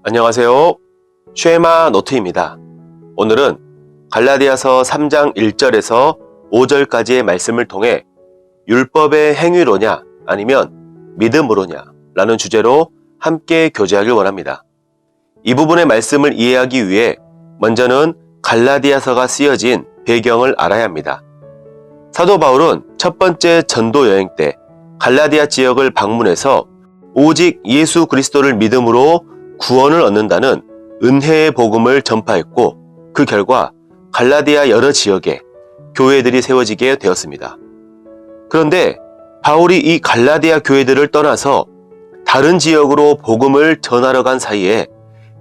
안녕하세요. 쉐마 노트입니다. 오늘은 갈라디아서 3장 1절에서 5절까지의 말씀을 통해 율법의 행위로냐 아니면 믿음으로냐 라는 주제로 함께 교제하길 원합니다. 이 부분의 말씀을 이해하기 위해 먼저는 갈라디아서가 쓰여진 배경을 알아야 합니다. 사도 바울은 첫 번째 전도 여행 때 갈라디아 지역을 방문해서 오직 예수 그리스도를 믿음으로 구원을 얻는다는 은혜의 복음을 전파했고, 그 결과 갈라디아 여러 지역에 교회들이 세워지게 되었습니다. 그런데 바울이 이 갈라디아 교회들을 떠나서 다른 지역으로 복음을 전하러 간 사이에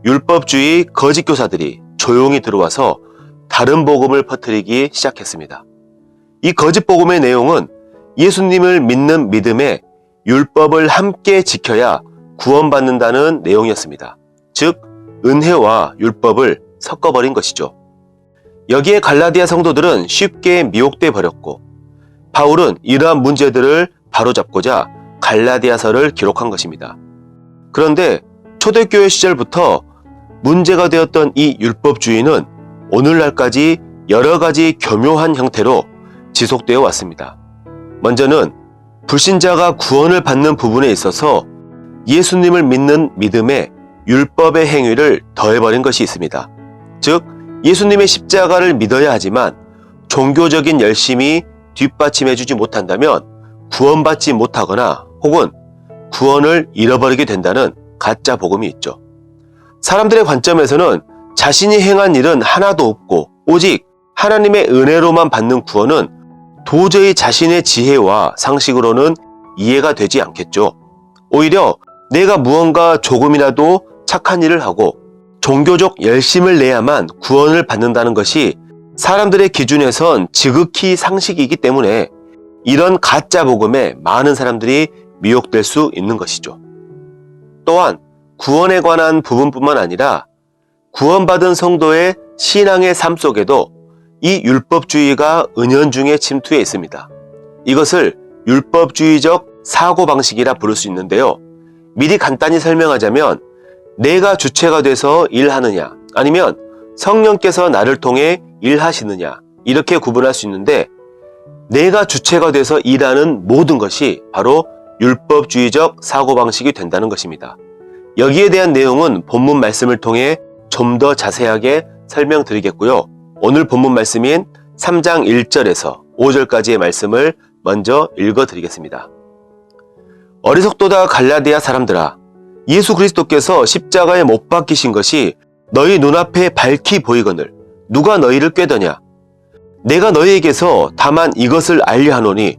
율법주의 거짓 교사들이 조용히 들어와서 다른 복음을 퍼뜨리기 시작했습니다. 이 거짓 복음의 내용은 예수님을 믿는 믿음에 율법을 함께 지켜야 구원받는다는 내용이었습니다. 즉, 은혜와 율법을 섞어버린 것이죠. 여기에 갈라디아 성도들은 쉽게 미혹돼 버렸고, 바울은 이러한 문제들을 바로잡고자 갈라디아서를 기록한 것입니다. 그런데 초대교회 시절부터 문제가 되었던 이 율법주의는 오늘날까지 여러 가지 교묘한 형태로 지속되어 왔습니다. 먼저는 불신자가 구원을 받는 부분에 있어서 예수님을 믿는 믿음에 율법의 행위를 더해버린 것이 있습니다. 즉, 예수님의 십자가를 믿어야 하지만 종교적인 열심이 뒷받침해주지 못한다면 구원받지 못하거나 혹은 구원을 잃어버리게 된다는 가짜 복음이 있죠. 사람들의 관점에서는 자신이 행한 일은 하나도 없고 오직 하나님의 은혜로만 받는 구원은 도저히 자신의 지혜와 상식으로는 이해가 되지 않겠죠. 오히려 내가 무언가 조금이라도 착한 일을 하고 종교적 열심을 내야만 구원을 받는다는 것이 사람들의 기준에선 지극히 상식이기 때문에 이런 가짜 복음에 많은 사람들이 미혹될 수 있는 것이죠. 또한 구원에 관한 부분뿐만 아니라 구원받은 성도의 신앙의 삶 속에도 이 율법주의가 은연중에 침투해 있습니다. 이것을 율법주의적 사고방식이라 부를 수 있는데요. 미리 간단히 설명하자면 내가 주체가 돼서 일하느냐 아니면 성령께서 나를 통해 일하시느냐 이렇게 구분할 수 있는데, 내가 주체가 돼서 일하는 모든 것이 바로 율법주의적 사고방식이 된다는 것입니다. 여기에 대한 내용은 본문 말씀을 통해 좀 더 자세하게 설명드리겠고요. 오늘 본문 말씀인 3장 1절에서 5절까지의 말씀을 먼저 읽어드리겠습니다. 어리석도다 갈라디아 사람들아, 예수 그리스도께서 십자가에 못 박히신 것이 너희 눈앞에 밝히 보이거늘 누가 너희를 꾀더냐? 내가 너희에게서 다만 이것을 알려하노니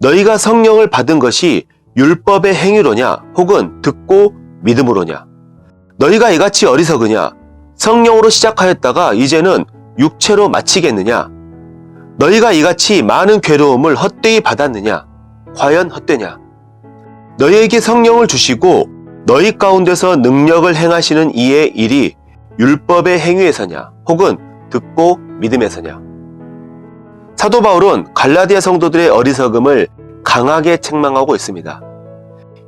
너희가 성령을 받은 것이 율법의 행위로냐 혹은 듣고 믿음으로냐? 너희가 이같이 어리석으냐? 성령으로 시작하였다가 이제는 육체로 마치겠느냐? 너희가 이같이 많은 괴로움을 헛되이 받았느냐? 과연 헛되냐? 너희에게 성령을 주시고 너희 가운데서 능력을 행하시는 이의 일이 율법의 행위에서냐 혹은 듣고 믿음에서냐? 사도 바울은 갈라디아 성도들의 어리석음을 강하게 책망하고 있습니다.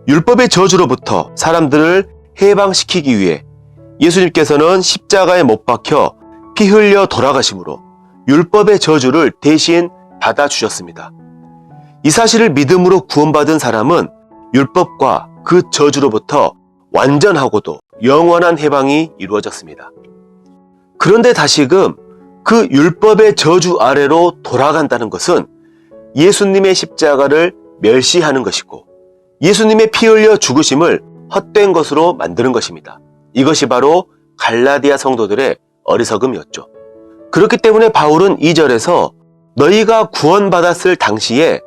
율법의 저주로부터 사람들을 해방시키기 위해 예수님께서는 십자가에 못 박혀 피 흘려 돌아가심으로 율법의 저주를 대신 받아주셨습니다. 이 사실을 믿음으로 구원받은 사람은 율법과 그 저주로부터 완전하고도 영원한 해방이 이루어졌습니다. 그런데 다시금 그 율법의 저주 아래로 돌아간다는 것은 예수님의 십자가를 멸시하는 것이고 예수님의 피 흘려 죽으심을 헛된 것으로 만드는 것입니다. 이것이 바로 갈라디아 성도들의 어리석음이었죠. 그렇기 때문에 바울은 2절에서 너희가 구원받았을 당시에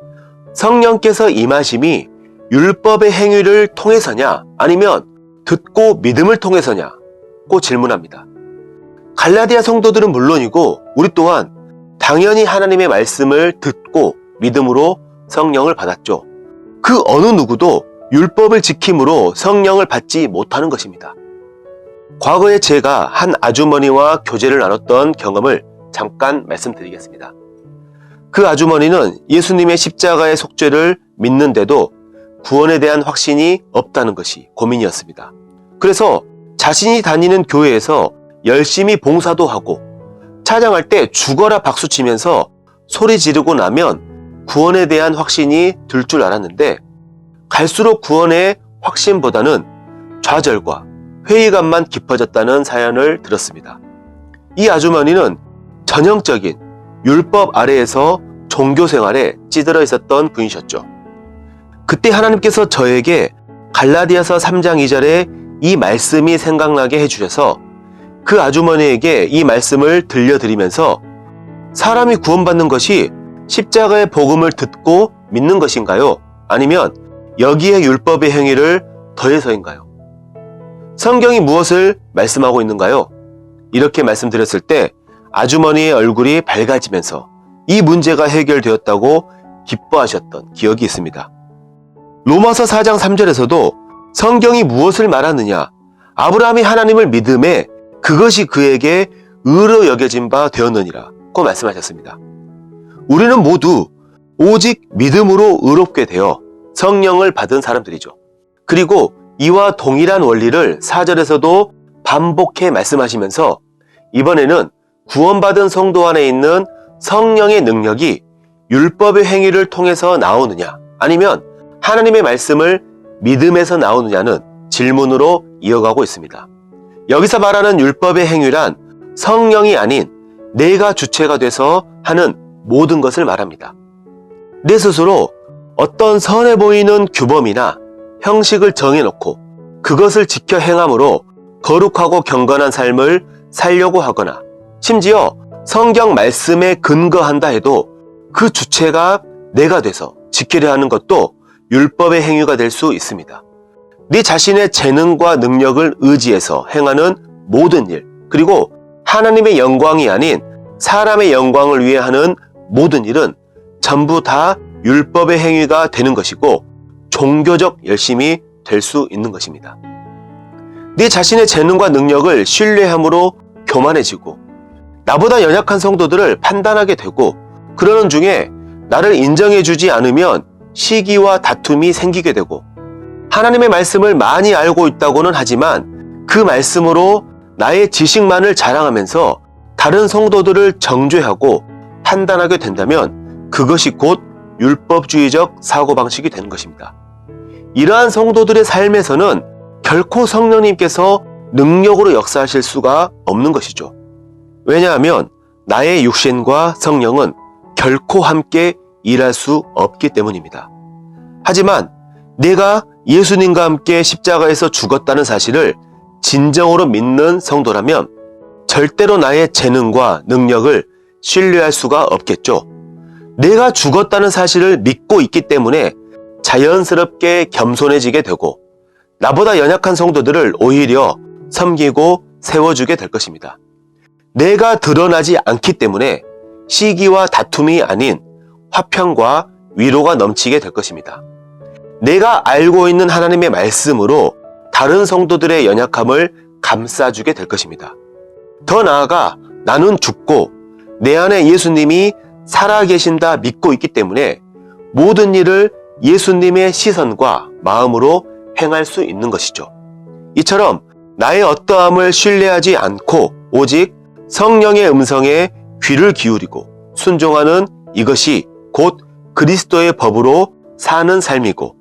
성령께서 임하심이 율법의 행위를 통해서냐 아니면 듣고 믿음을 통해서냐고 질문합니다. 갈라디아 성도들은 물론이고 우리 또한 당연히 하나님의 말씀을 듣고 믿음으로 성령을 받았죠. 그 어느 누구도 율법을 지킴으로 성령을 받지 못하는 것입니다. 과거에 제가 한 아주머니와 교제를 나눴던 경험을 잠깐 말씀드리겠습니다. 그 아주머니는 예수님의 십자가의 속죄를 믿는데도 구원에 대한 확신이 없다는 것이 고민이었습니다. 그래서 자신이 다니는 교회에서 열심히 봉사도 하고 찬양할 때 죽어라 박수치면서 소리 지르고 나면 구원에 대한 확신이 들 줄 알았는데 갈수록 구원의 확신보다는 좌절과 회의감만 깊어졌다는 사연을 들었습니다. 이 아주머니는 전형적인 율법 아래에서 종교 생활에 찌들어 있었던 분이셨죠. 그때 하나님께서 저에게 갈라디아서 3장 2절에 이 말씀이 생각나게 해주셔서 그 아주머니에게 이 말씀을 들려드리면서 사람이 구원받는 것이 십자가의 복음을 듣고 믿는 것인가요? 아니면 여기에 율법의 행위를 더해서인가요? 성경이 무엇을 말씀하고 있는가요? 이렇게 말씀드렸을 때 아주머니의 얼굴이 밝아지면서 이 문제가 해결되었다고 기뻐하셨던 기억이 있습니다. 로마서 4장 3절에서도 성경이 무엇을 말하느냐? 아브라함이 하나님을 믿음에 그것이 그에게 의로 여겨진 바 되었느니라고 말씀하셨습니다. 우리는 모두 오직 믿음으로 의롭게 되어 성령을 받은 사람들이죠. 그리고 이와 동일한 원리를 4절에서도 반복해 말씀하시면서 이번에는 구원받은 성도 안에 있는 성령의 능력이 율법의 행위를 통해서 나오느냐 아니면 하나님의 말씀을 믿음에서 나오느냐는 질문으로 이어가고 있습니다. 여기서 말하는 율법의 행위란 성령이 아닌 내가 주체가 돼서 하는 모든 것을 말합니다. 내 스스로 어떤 선해 보이는 규범이나 형식을 정해놓고 그것을 지켜 행함으로 거룩하고 경건한 삶을 살려고 하거나 심지어 성경 말씀에 근거한다 해도 그 주체가 내가 돼서 지키려 하는 것도 율법의 행위가 될 수 있습니다. 네 자신의 재능과 능력을 의지해서 행하는 모든 일, 그리고 하나님의 영광이 아닌 사람의 영광을 위해 하는 모든 일은 전부 다 율법의 행위가 되는 것이고 종교적 열심이 될 수 있는 것입니다. 네 자신의 재능과 능력을 신뢰함으로 교만해지고 나보다 연약한 성도들을 판단하게 되고 그러는 중에 나를 인정해주지 않으면 시기와 다툼이 생기게 되고 하나님의 말씀을 많이 알고 있다고는 하지만 그 말씀으로 나의 지식만을 자랑하면서 다른 성도들을 정죄하고 판단하게 된다면 그것이 곧 율법주의적 사고방식이 되는 것입니다. 이러한 성도들의 삶에서는 결코 성령님께서 능력으로 역사하실 수가 없는 것이죠. 왜냐하면 나의 육신과 성령은 결코 함께 일할 수 없기 때문입니다. 하지만 내가 예수님과 함께 십자가에서 죽었다는 사실을 진정으로 믿는 성도라면 절대로 나의 재능과 능력을 신뢰할 수가 없겠죠. 내가 죽었다는 사실을 믿고 있기 때문에 자연스럽게 겸손해지게 되고 나보다 연약한 성도들을 오히려 섬기고 세워주게 될 것입니다. 내가 드러나지 않기 때문에 시기와 다툼이 아닌 화평과 위로가 넘치게 될 것입니다. 내가 알고 있는 하나님의 말씀으로 다른 성도들의 연약함을 감싸주게 될 것입니다. 더 나아가 나는 죽고 내 안에 예수님이 살아계신다 믿고 있기 때문에 모든 일을 예수님의 시선과 마음으로 행할 수 있는 것이죠. 이처럼 나의 어떠함을 신뢰하지 않고 오직 성령의 음성에 귀를 기울이고 순종하는 이것이 곧 그리스도의 법으로 사는 삶이고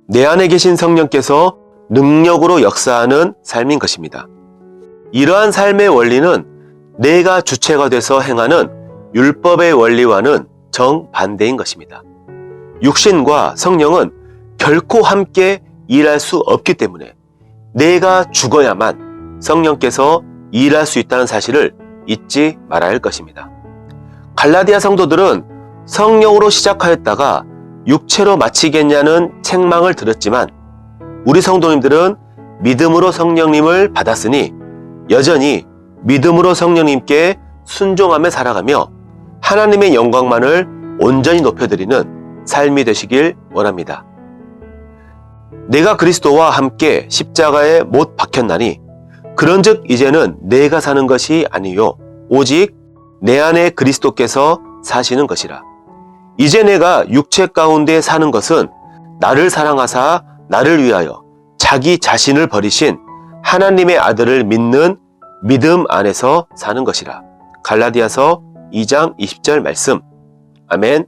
내 안에 계신 성령께서 능력으로 역사하는 삶인 것입니다. 이러한 삶의 원리는 내가 주체가 돼서 행하는 율법의 원리와는 정반대인 것입니다. 육신과 성령은 결코 함께 일할 수 없기 때문에 내가 죽어야만 성령께서 일할 수 있다는 사실을 잊지 말아야 할 것입니다. 갈라디아 성도들은 성령으로 시작하였다가 육체로 마치겠냐는 책망을 들었지만 우리 성도님들은 믿음으로 성령님을 받았으니 여전히 믿음으로 성령님께 순종하며 살아가며 하나님의 영광만을 온전히 높여드리는 삶이 되시길 원합니다. 내가 그리스도와 함께 십자가에 못 박혔나니 그런즉 이제는 내가 사는 것이 아니요 오직 내 안에 그리스도께서 사시는 것이라. 이제 내가 육체 가운데 사는 것은 나를 사랑하사 나를 위하여 자기 자신을 버리신 하나님의 아들을 믿는 믿음 안에서 사는 것이라. 갈라디아서 2장 20절 말씀. 아멘.